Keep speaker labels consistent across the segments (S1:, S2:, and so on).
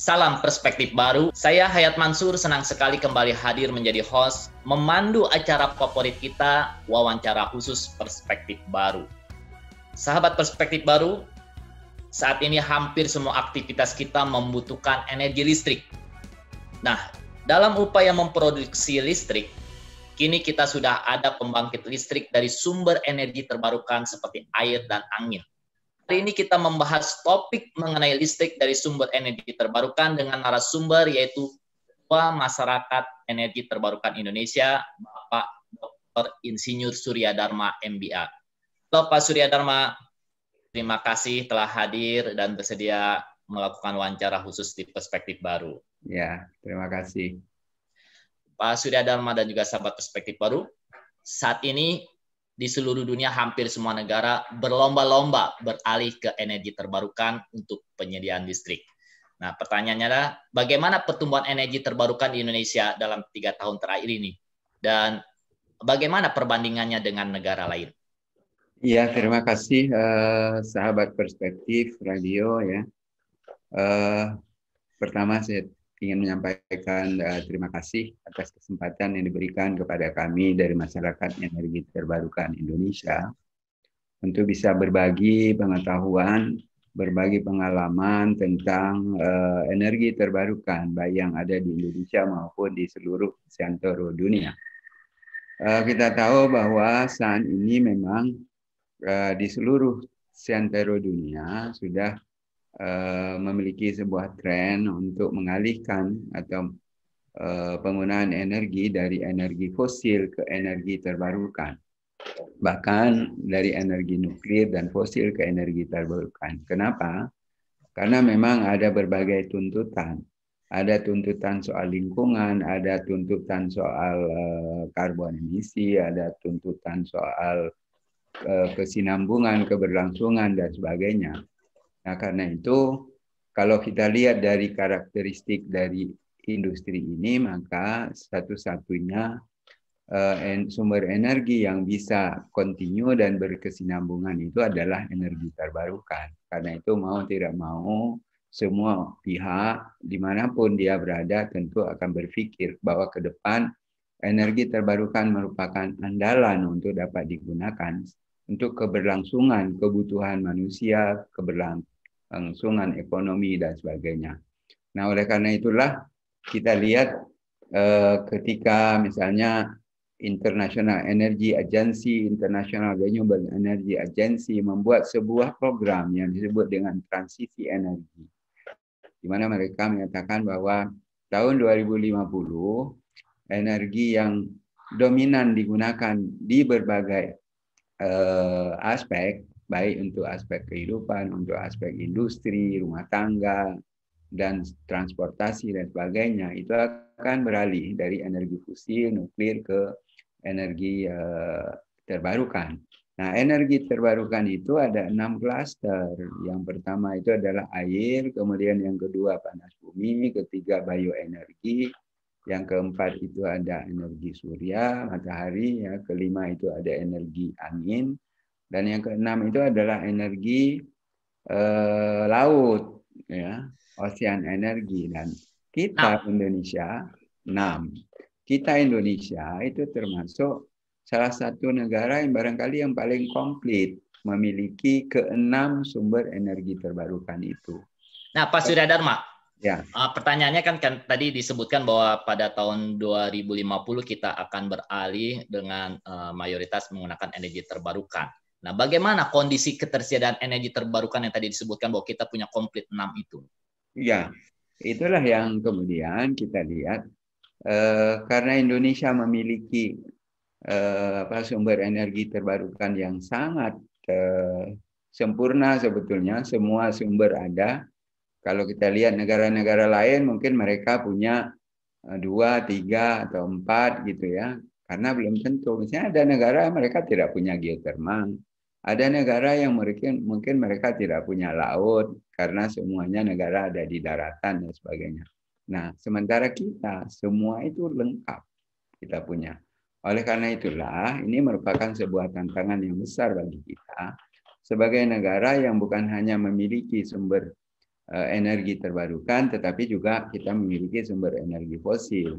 S1: Salam perspektif baru. Saya Hayat Mansur, senang sekali kembali hadir menjadi host, memandu acara favorit kita, wawancara khusus perspektif baru. Sahabat perspektif baru, saat ini hampir semua aktivitas kita membutuhkan energi listrik. Nah, dalam upaya memproduksi listrik, kini kita sudah ada pembangkit listrik dari sumber energi terbarukan seperti air dan angin. Hari ini kita membahas topik mengenai listrik dari sumber energi terbarukan dengan narasumber yaitu Ketua Masyarakat Energi Terbarukan Indonesia, Bapak Dr. Insinyur Surya Dharma MBA. Halo Pak Surya Dharma, terima kasih telah hadir dan bersedia melakukan wawancara khusus di Perspektif Baru.
S2: Ya, terima kasih.
S1: Pak Surya Dharma dan juga sahabat Perspektif Baru, saat ini di seluruh dunia hampir semua negara berlomba-lomba beralih ke energi terbarukan untuk penyediaan listrik. Nah, pertanyaannya adalah bagaimana pertumbuhan energi terbarukan di Indonesia dalam 3 tahun terakhir ini? Dan bagaimana perbandingannya dengan negara lain?
S2: Iya, terima kasih sahabat Perspektif Radio ya. Pertama saya ingin menyampaikan terima kasih atas kesempatan yang diberikan kepada kami dari Masyarakat Energi Terbarukan Indonesia untuk bisa berbagi pengetahuan, berbagi pengalaman tentang energi terbarukan baik yang ada di Indonesia maupun di seluruh seantero dunia. Kita tahu bahwa saat ini memang di seluruh seantero dunia sudah memiliki sebuah tren untuk mengalihkan atau penggunaan energi dari energi fosil ke energi terbarukan. Bahkan dari energi nuklir dan fosil ke energi terbarukan. Kenapa? Karena memang ada berbagai tuntutan. Ada tuntutan soal lingkungan, ada tuntutan soal karbon emisi, ada tuntutan soal kesinambungan, keberlangsungan, dan sebagainya. Nah, karena itu, kalau kita lihat dari karakteristik dari industri ini, maka satu-satunya sumber energi yang bisa kontinu dan berkesinambungan itu adalah energi terbarukan. Karena itu mau tidak mau, semua pihak dimanapun dia berada tentu akan berpikir bahwa ke depan energi terbarukan merupakan andalan untuk dapat digunakan untuk keberlangsungan kebutuhan manusia, keberlangsungan ekonomi dan sebagainya. Nah, oleh karena itulah kita lihat ketika misalnya International Energy Agency, International Renewable Energy Agency membuat sebuah program yang disebut dengan transisi energi, di mana mereka menyatakan bahwa tahun 2050 energi yang dominan digunakan di berbagai aspek, baik untuk aspek kehidupan, untuk aspek industri, rumah tangga, dan transportasi dan sebagainya, itu akan beralih dari energi fosil, nuklir ke energi terbarukan. Nah, energi terbarukan itu ada 6 klaster. Yang pertama itu adalah air, kemudian yang kedua panas bumi, ketiga bioenergi, yang keempat itu ada energi surya, matahari, ya, kelima itu ada energi angin, dan yang keenam itu adalah energi laut, ya, ocean energi. Dan kita Indonesia 6. Kita Indonesia itu termasuk salah satu negara yang barangkali yang paling komplit memiliki ke-6 sumber energi terbarukan itu.
S1: Nah, Pak Surya Dharma,
S2: ya.
S1: Pertanyaannya kan tadi disebutkan bahwa pada tahun 2050 kita akan beralih dengan mayoritas menggunakan energi terbarukan. Nah, bagaimana kondisi ketersediaan energi terbarukan yang tadi disebutkan bahwa kita punya komplit 6 itu?
S2: Ya, itulah yang kemudian kita lihat karena Indonesia memiliki sumber energi terbarukan yang sangat sempurna sebetulnya, semua sumber ada. Kalau kita lihat negara-negara lain mungkin mereka punya 2, 3, atau 4 gitu ya. Karena belum tentu. Misalnya ada negara mereka tidak punya geotermal. Ada negara yang mungkin mereka tidak punya laut karena semuanya negara ada di daratan dan sebagainya. Nah, sementara kita semua itu lengkap kita punya. Oleh karena itulah ini merupakan sebuah tantangan yang besar bagi kita sebagai negara yang bukan hanya memiliki sumber energi terbarukan, tetapi juga kita memiliki sumber energi fosil.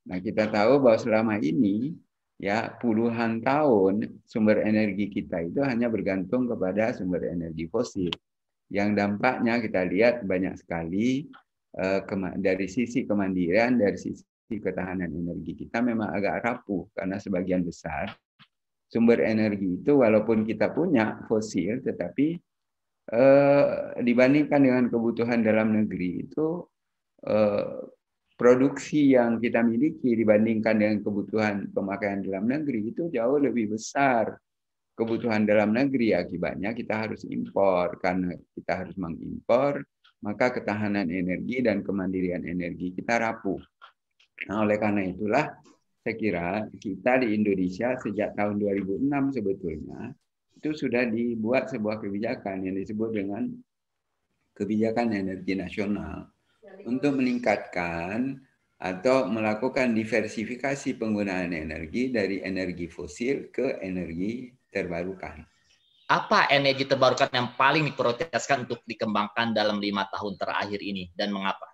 S2: Nah, kita tahu bahwa selama ini ya puluhan tahun sumber energi kita itu hanya bergantung kepada sumber energi fosil. Yang dampaknya kita lihat banyak sekali dari sisi kemandirian, dari sisi ketahanan energi kita memang agak rapuh karena sebagian besar sumber energi itu walaupun kita punya fosil, tetapi dibandingkan dengan kebutuhan dalam negeri itu produksi yang kita miliki dibandingkan dengan kebutuhan pemakaian dalam negeri itu jauh lebih besar kebutuhan dalam negeri. Akibatnya kita harus impor. Karena kita harus mengimpor, maka ketahanan energi dan kemandirian energi kita rapuh. Nah, oleh karena itulah saya kira kita di Indonesia sejak tahun 2006 sebetulnya itu sudah dibuat sebuah kebijakan yang disebut dengan kebijakan energi nasional untuk meningkatkan atau melakukan diversifikasi penggunaan energi dari energi fosil ke energi terbarukan.
S1: Apa energi terbarukan yang paling diprioritaskan untuk dikembangkan dalam 5 tahun terakhir ini dan mengapa?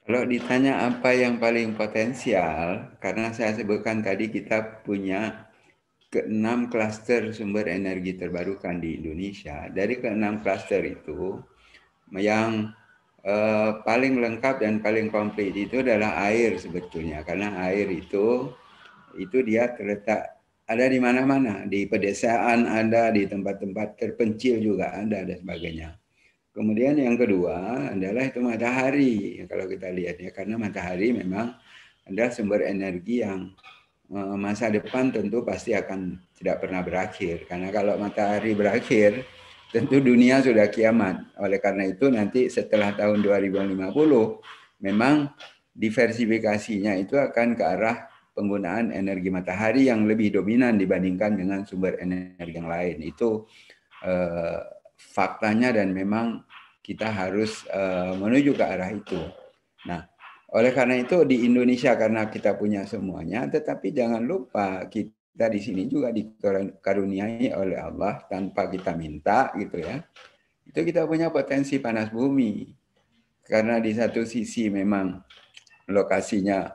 S2: Kalau ditanya apa yang paling potensial, karena saya sebutkan tadi kita punya ke-6 klaster sumber energi terbarukan di Indonesia. Dari ke-6 klaster itu, yang paling lengkap dan paling komplit itu adalah air sebetulnya. Karena air itu dia terletak ada di mana-mana. Di pedesaan ada, di tempat-tempat terpencil juga ada, dan sebagainya. Kemudian yang kedua adalah itu matahari. Kalau kita lihat ya, karena matahari memang adalah sumber energi yang masa depan tentu pasti akan tidak pernah berakhir. Karena kalau matahari berakhir, tentu dunia sudah kiamat. Oleh karena itu nanti setelah tahun 2050, memang diversifikasinya itu akan ke arah penggunaan energi matahari yang lebih dominan dibandingkan dengan sumber energi yang lain. Itu faktanya dan memang kita harus menuju ke arah itu. Nah, oleh karena itu di Indonesia karena kita punya semuanya, tetapi jangan lupa kita di sini juga dikaruniai oleh Allah tanpa kita minta gitu ya. Itu kita punya potensi panas bumi. Karena di satu sisi memang lokasinya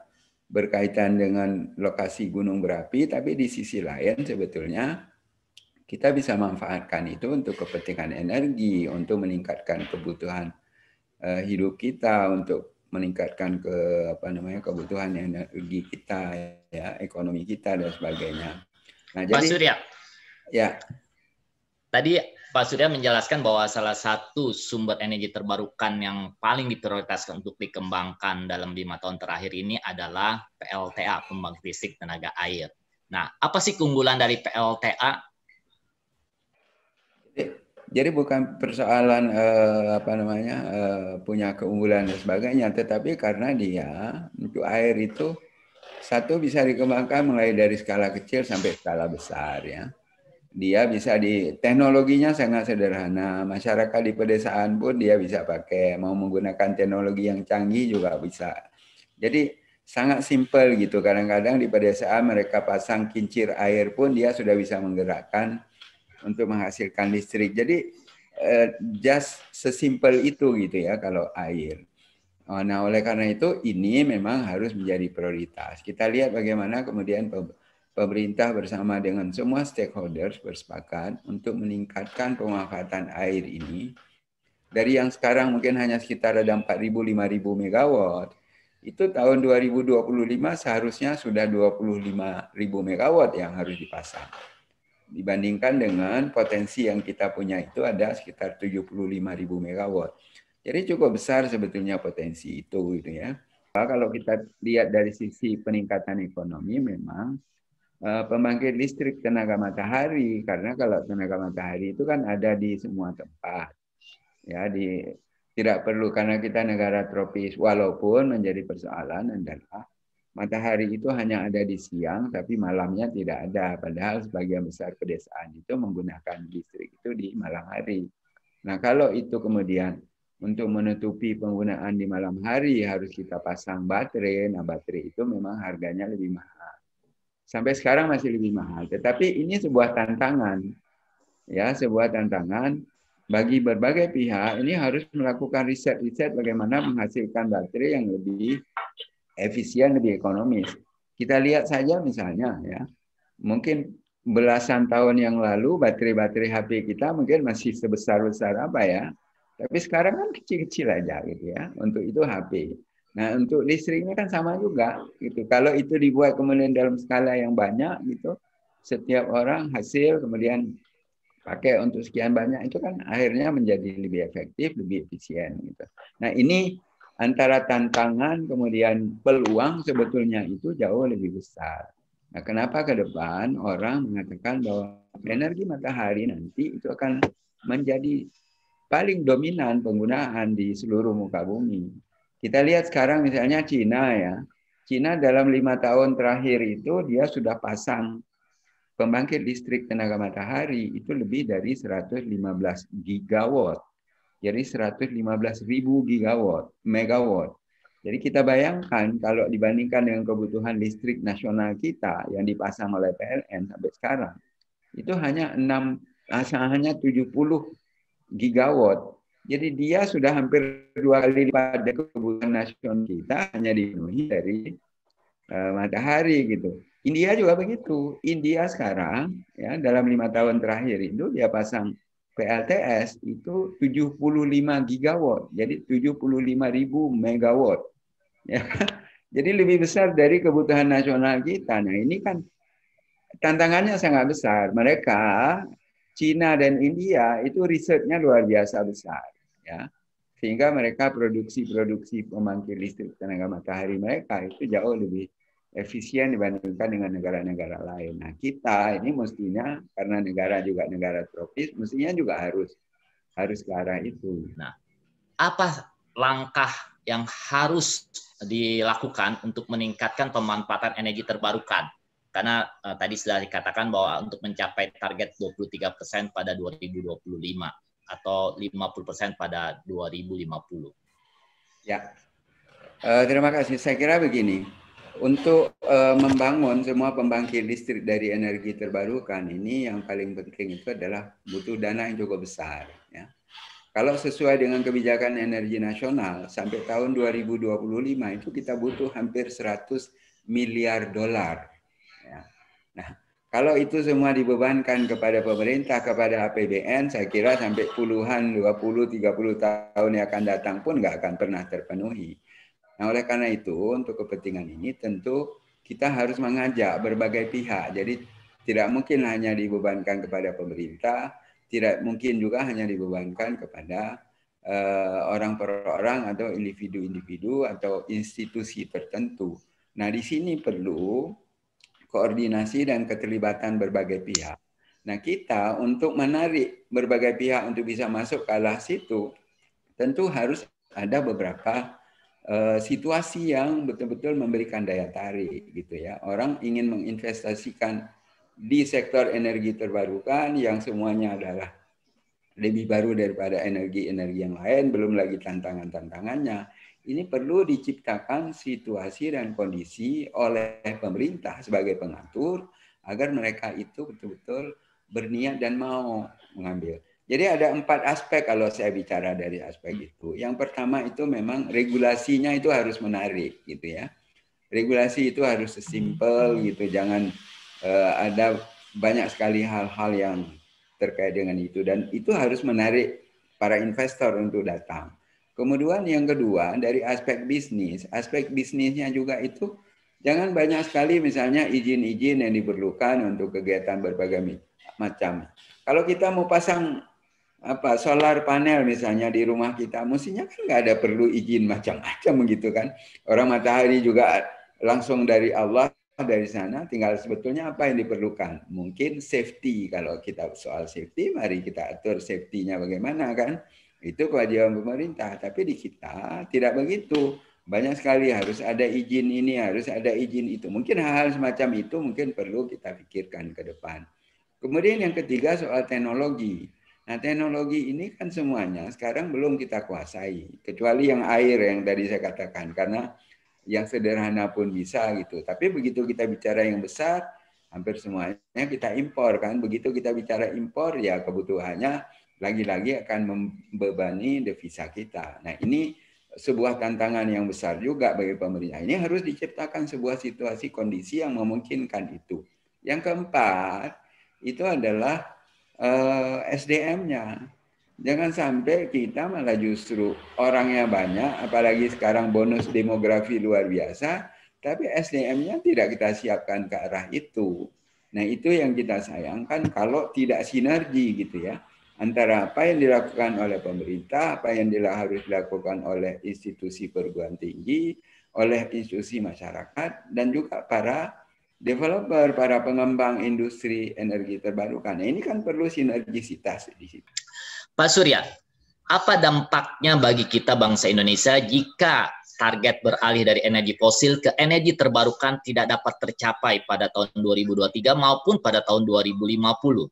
S2: berkaitan dengan lokasi gunung berapi, tapi di sisi lain sebetulnya kita bisa manfaatkan itu untuk kepentingan energi, untuk meningkatkan kebutuhan hidup kita, untuk meningkatkan kebutuhan energi kita, ya, ekonomi kita dan sebagainya. Nah,
S1: Pak Surya,
S2: ya.
S1: Tadi Pak Surya menjelaskan bahwa salah satu sumber energi terbarukan yang paling diprioritaskan untuk dikembangkan dalam 5 tahun terakhir ini adalah PLTA, pembangkit listrik tenaga air. Nah, apa sih keunggulan dari PLTA?
S2: Jadi bukan persoalan punya keunggulan dan sebagainya, tetapi karena dia untuk air itu satu bisa dikembangkan mulai dari skala kecil sampai skala besar ya. Dia bisa teknologinya sangat sederhana, masyarakat di pedesaan pun dia bisa pakai, mau menggunakan teknologi yang canggih juga bisa. Jadi sangat simpel gitu. Kadang-kadang di pedesaan mereka pasang kincir air pun dia sudah bisa menggerakkan untuk menghasilkan listrik. Jadi just sesimpel itu gitu ya kalau air. Nah, oleh karena itu ini memang harus menjadi prioritas. Kita lihat bagaimana kemudian pemerintah bersama dengan semua stakeholders bersepakat untuk meningkatkan pemanfaatan air ini. Dari yang sekarang mungkin hanya sekitar ada 4.000-5.000 megawatt, itu tahun 2025 seharusnya sudah 25.000 megawatt yang harus dipasang. Dibandingkan dengan potensi yang kita punya itu ada sekitar 75.000 megawatt. Jadi cukup besar sebetulnya potensi itu gitu ya. Kalau kita lihat dari sisi peningkatan ekonomi memang pembangkit listrik tenaga matahari, karena kalau tenaga matahari itu kan ada di semua tempat. Ya, tidak perlu karena kita negara tropis, walaupun menjadi persoalan adalah matahari itu hanya ada di siang, tapi malamnya tidak ada. Padahal sebagian besar pedesaan itu menggunakan listrik itu di malam hari. Nah, kalau itu kemudian untuk menutupi penggunaan di malam hari harus kita pasang baterai. Nah, baterai itu memang harganya lebih mahal. Sampai sekarang masih lebih mahal. Tetapi ini sebuah tantangan. Ya, sebuah tantangan bagi berbagai pihak ini harus melakukan riset-riset bagaimana menghasilkan baterai yang lebih efisien, lebih ekonomis. Kita lihat saja misalnya ya, mungkin belasan tahun yang lalu baterai-baterai HP kita mungkin masih sebesar-besar apa ya, tapi sekarang kan kecil-kecil aja gitu ya. Untuk itu HP. Nah untuk listriknya kan sama juga gitu. Kalau itu dibuat kemudian dalam skala yang banyak gitu, setiap orang hasil kemudian pakai untuk sekian banyak itu kan akhirnya menjadi lebih efektif, lebih efisien gitu. Nah ini antara tantangan kemudian peluang sebetulnya itu jauh lebih besar. Nah kenapa ke depan orang mengatakan bahwa energi matahari nanti itu akan menjadi paling dominan penggunaan di seluruh muka bumi. Kita lihat sekarang misalnya Cina ya. Cina dalam 5 tahun terakhir itu dia sudah pasang pembangkit listrik tenaga matahari itu lebih dari 115 gigawatt. Jadi 115.000 gigawatt, megawatt. Jadi kita bayangkan kalau dibandingkan dengan kebutuhan listrik nasional kita yang dipasang oleh PLN sampai sekarang, itu hanya 70 gigawatt. Jadi dia sudah hampir 2 kali lipat dari kebutuhan nasional kita hanya dipenuhi dari matahari gitu. India juga begitu. India sekarang ya dalam 5 tahun terakhir itu dia pasang PLTS itu 75 gigawatt. Jadi 75.000 megawatt. Ya. Jadi lebih besar dari kebutuhan nasional kita. Nah ini kan tantangannya sangat besar. Mereka Cina dan India itu risetnya luar biasa besar. Ya. Sehingga mereka produksi pembangkit listrik tenaga matahari mereka itu jauh lebih efisien dibandingkan dengan negara-negara lain. Nah kita ini mestinya karena negara juga negara tropis, mestinya juga harus ke arah itu.
S1: Nah, apa langkah yang harus dilakukan untuk meningkatkan pemanfaatan energi terbarukan? Karena tadi sudah dikatakan bahwa untuk mencapai target 23% pada 2025 atau 50% pada 2050.
S2: Ya, terima kasih. Saya kira begini. Untuk membangun semua pembangkit listrik dari energi terbarukan ini yang paling penting itu adalah butuh dana yang cukup besar. Ya. Kalau sesuai dengan kebijakan energi nasional sampai tahun 2025 itu kita butuh hampir 100 miliar dolar. Ya. Nah, kalau itu semua dibebankan kepada pemerintah, kepada APBN, saya kira sampai puluhan, 20, 30 tahun yang akan datang pun nggak akan pernah terpenuhi. Nah, oleh karena itu, untuk kepentingan ini tentu kita harus mengajak berbagai pihak. Jadi tidak mungkin hanya dibebankan kepada pemerintah, tidak mungkin juga hanya dibebankan kepada orang per orang atau individu-individu atau institusi tertentu. Nah, di sini perlu koordinasi dan keterlibatan berbagai pihak. Nah, kita untuk menarik berbagai pihak untuk bisa masuk ke arah situ, tentu harus ada beberapa situasi yang betul-betul memberikan daya tarik gitu ya. Orang ingin menginvestasikan di sektor energi terbarukan yang semuanya adalah lebih baru daripada energi-energi yang lain, belum lagi tantangan-tantangannya. Ini perlu diciptakan situasi dan kondisi oleh pemerintah sebagai pengatur agar mereka itu betul-betul berniat dan mau mengambil. Jadi ada 4 aspek kalau saya bicara dari aspek itu. Yang pertama itu memang regulasinya itu harus menarik gitu ya. Regulasi itu harus sesimpel gitu, jangan ada banyak sekali hal-hal yang terkait dengan itu dan itu harus menarik para investor untuk datang. Kemudian yang kedua dari aspek bisnisnya juga itu jangan banyak sekali misalnya izin-izin yang diperlukan untuk kegiatan berbagai macam. Kalau kita mau pasang solar panel misalnya di rumah kita, mestinya kan nggak ada perlu izin macam-macam begitu kan. Orang matahari juga langsung dari Allah dari sana, tinggal sebetulnya apa yang diperlukan. Mungkin safety, kalau kita soal safety, mari kita atur safety-nya bagaimana kan. Itu kewajiban pemerintah, tapi di kita tidak begitu. Banyak sekali harus ada izin ini, harus ada izin itu. Mungkin hal-hal semacam itu mungkin perlu kita pikirkan ke depan. Kemudian yang ketiga soal teknologi. Nah, teknologi ini kan semuanya sekarang belum kita kuasai, kecuali yang air yang tadi saya katakan, karena yang sederhana pun bisa gitu. Tapi begitu kita bicara yang besar, hampir semuanya kita impor kan. Begitu kita bicara impor, ya kebutuhannya lagi-lagi akan membebani devisa kita. Nah, ini sebuah tantangan yang besar juga bagi pemerintah. Ini harus diciptakan sebuah situasi kondisi yang memungkinkan itu. Yang keempat, itu adalah SDM-nya. Jangan sampai kita malah justru orangnya banyak, apalagi sekarang bonus demografi luar biasa, tapi SDM-nya tidak kita siapkan ke arah itu. Nah, itu yang kita sayangkan kalau tidak sinergi gitu ya, antara apa yang dilakukan oleh pemerintah, apa yang harus dilakukan oleh institusi perguruan tinggi, oleh institusi masyarakat, dan juga para developer, para pengembang industri energi terbarukan. Nah, ini kan perlu sinergisitas di situ.
S1: Pak Surya, apa dampaknya bagi kita bangsa Indonesia jika target beralih dari energi fosil ke energi terbarukan tidak dapat tercapai pada tahun 2023 maupun pada tahun 2050?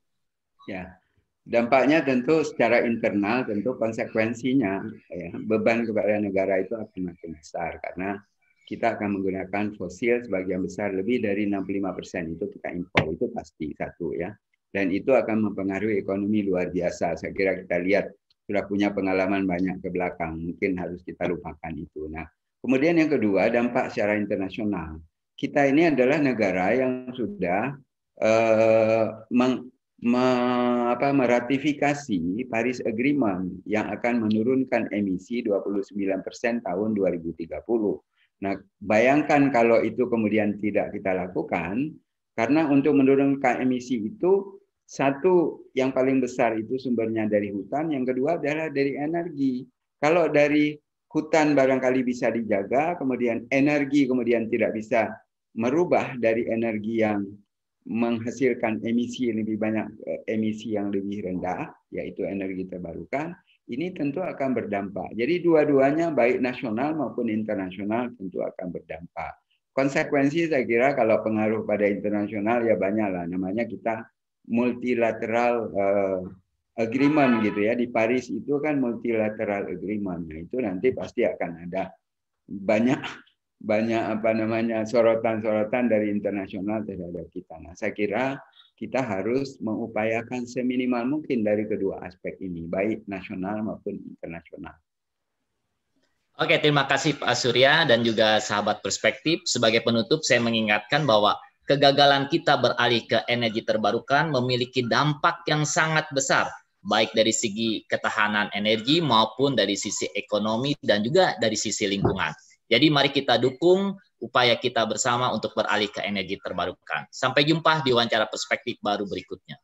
S2: Ya, dampaknya tentu secara internal, tentu konsekuensinya ya, beban kepada negara itu akan makin besar karena kita akan menggunakan fosil sebagian besar, lebih dari 65% itu kita impor, itu pasti satu ya. Dan itu akan mempengaruhi ekonomi luar biasa. Saya kira kita lihat sudah punya pengalaman banyak ke belakang, mungkin harus kita lupakan itu. Nah, kemudian yang kedua, dampak secara internasional. Kita ini adalah negara yang sudah meratifikasi Paris Agreement yang akan menurunkan emisi 29% tahun 2030. Nah, bayangkan kalau itu kemudian tidak kita lakukan, karena untuk menurunkan emisi itu, satu yang paling besar itu sumbernya dari hutan, yang kedua adalah dari energi. Kalau dari hutan barangkali bisa dijaga, kemudian energi kemudian tidak bisa merubah dari energi yang menghasilkan emisi lebih banyak, emisi yang lebih rendah, yaitu energi terbarukan, ini tentu akan berdampak. Jadi dua-duanya baik nasional maupun internasional tentu akan berdampak. Konsekuensi saya kira kalau pengaruh pada internasional ya banyaklah, namanya kita multilateral agreement gitu ya. Di Paris itu kan multilateral agreement. Nah, itu nanti pasti akan ada banyak sorotan-sorotan dari internasional terhadap kita. Nah, saya kira kita harus mengupayakan seminimal mungkin dari kedua aspek ini, baik nasional maupun internasional.
S1: Oke, terima kasih Pak Surya dan juga sahabat perspektif. Sebagai penutup, saya mengingatkan bahwa kegagalan kita beralih ke energi terbarukan memiliki dampak yang sangat besar, baik dari segi ketahanan energi maupun dari sisi ekonomi dan juga dari sisi lingkungan. Jadi mari kita dukung upaya kita bersama untuk beralih ke energi terbarukan. Sampai jumpa di wawancara perspektif baru berikutnya.